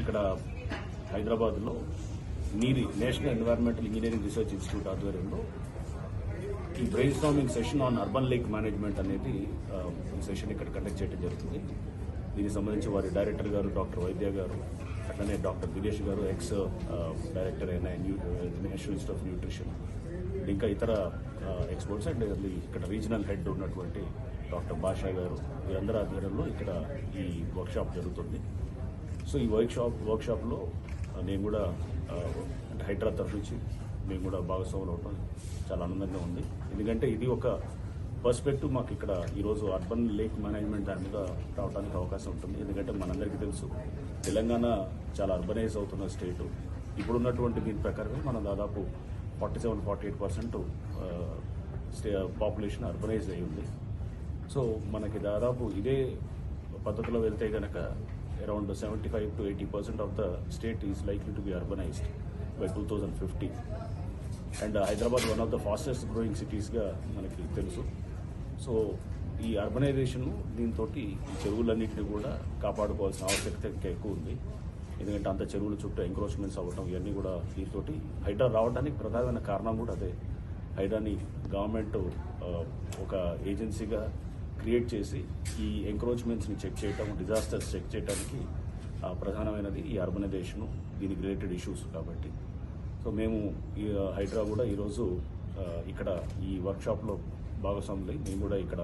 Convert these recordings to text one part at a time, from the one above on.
ఇక్కడ హైదరాబాద్లో నీరి national environmental engineering research institute ఆధ్వర్యంలో ఈ brain storming session on urban lake management అనేది ఈ సెషన్ ఇక్కడ కండక్ట్ చేయడం జరుగుతుంది. దీనికి సంబంధించి వారి డైరెక్టర్ గారు డాక్టర్ వైద్య గారు, అట్లనే డాక్టర్ దినేష్ గారు, ఎక్స్ డైరెక్టర్ అయిన నేషనల్ ఇన్స్టిట్యూట్ ఆఫ్ న్యూట్రిషన్, ఇంకా ఇతర ఎక్స్పర్ట్స్ అండ్ ఇక్కడ రీజనల్ హెడ్ ఉన్నటువంటి డాక్టర్ బాషా గారు, వీరందరి ఆధ్వర్యంలో ఇక్కడ ఈ వర్క్షాప్ జరుగుతుంది. సో ఈ వర్క్షాప్లో నేను కూడా అంటే హైడ్రా తరఫు నుంచి మేము కూడా భాగస్వాములు అవడం చాలా ఆనందంగా ఉంది. ఎందుకంటే ఇది ఒక పర్స్పెక్టివ్ మాకు ఇక్కడ ఈరోజు అర్బన్ లేక్ మేనేజ్మెంట్ దాని మీద రావడానికి అవకాశం ఉంటుంది. ఎందుకంటే మనందరికీ తెలుసు తెలంగాణ చాలా అర్బనైజ్ అవుతున్న స్టేటు. ఇప్పుడున్నటువంటి దీని ప్రకారమే మనం దాదాపు 47-48% పాపులేషన్ అర్బనైజ్ అయి ఉంది. సో మనకి దాదాపు ఇదే పద్ధతిలో వెళ్తే కనుక around 75-80% of the state is likely to be urbanised by 2050. And Hyderabad one of the fastest growing సిటీస్గా మనకి తెలుసు. సో ఈ అర్బనైజేషన్ దీంతో ఈ చెరువులన్నింటినీ కూడా కాపాడుకోవాల్సిన ఆవశ్యకత ఇంకా ఎక్కువ ఉంది. ఎందుకంటే అంత చెరువుల చుట్టూ ఎంక్రోచ్మెంట్స్ అవ్వటం ఇవన్నీ కూడా దీంతో హైడ్రా రావడానికి ప్రధానమైన కారణం కూడా అదే. హైడ్రాని గవర్నమెంట్ ఒక ఏజెన్సీగా క్రియేట్ చేసి ఈ ఎంక్రోచ్మెంట్స్ని చెక్ చేయటం, డిజాస్టర్స్ చెక్ చేయడానికి ప్రధానమైనది ఈ అర్బనైజేషను, దీనికి రిలేటెడ్ ఇష్యూస్ కాబట్టి. సో మేము ఈ హైడ్రా కూడా ఈరోజు ఇక్కడ ఈ వర్క్షాప్లో భాగస్వాములై మేము కూడా ఇక్కడ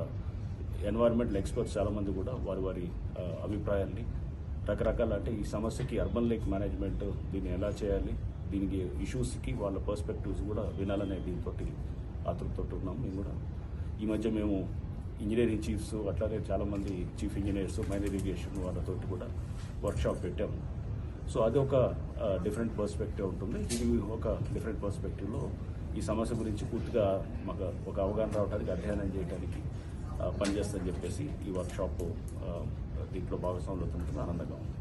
ఎన్వైరన్మెంటల్ ఎక్స్పర్ట్స్ చాలామంది కూడా వారి అభిప్రాయాల్ని రకరకాల అంటే ఈ సమస్యకి అర్బన్ లేక్ మేనేజ్మెంట్ దీన్ని ఎలా చేయాలి, దీనికి ఇష్యూస్కి వాళ్ళ పర్స్పెక్టివ్స్ కూడా వినాలనే దీంతో ఆతృతతో ఉన్నాం. మేము కూడా ఈ మధ్య మేము ఇంజనీరింగ్ చీఫ్స్ అట్లానే చాలామంది చీఫ్ ఇంజనీర్స్ మైన్ ఇరిగేషన్ వాళ్ళతోటి కూడా వర్క్షాప్ పెట్టాము. సో అది ఒక డిఫరెంట్ పర్స్పెక్టివ్ ఉంటుంది. ఇది ఒక డిఫరెంట్ పర్స్పెక్టివ్లో ఈ సమస్య గురించి పూర్తిగా మాకు ఒక అవగాహన రావడానికి, అధ్యయనం చేయడానికి పనిచేస్తుందని చెప్పేసి ఈ వర్క్షాప్ దీంట్లో భాగస్వాములు అవుతుంటుంది. ఆనందంగా ఉంది.